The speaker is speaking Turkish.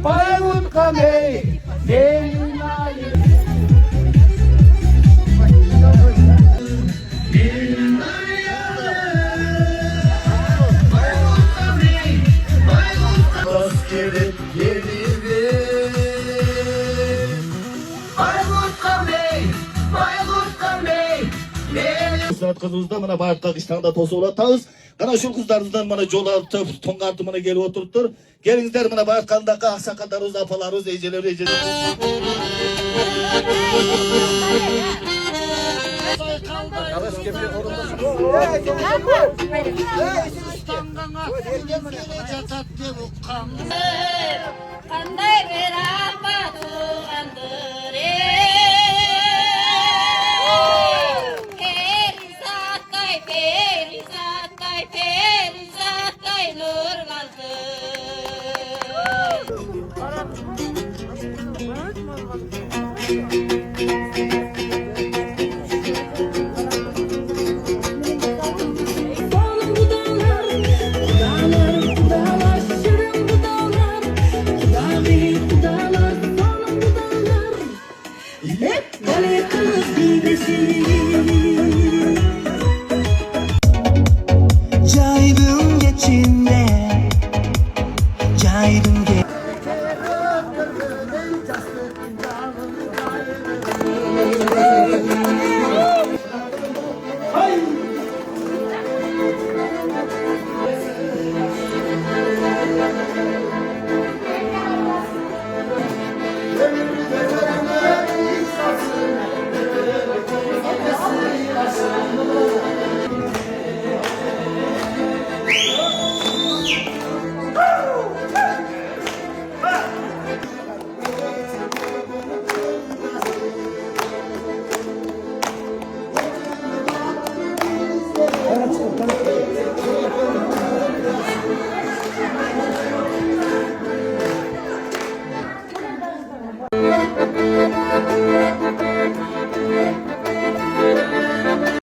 Bayramın kameyi, senin ayın. Askeri yenildi. Bayramın kameyi, bayramın kameyi. Saat kızımızdan bana bağırtak İstanbul'da tozu olatağız. Kana şu kızlarımızdan bana yol atıp, tongartı bana gelip oturttur. Gelinizler bana bağırtkanda kahsakadarız, apalarız, eceleri, eceleri. Yavaş kemir orundasın. Kanday vera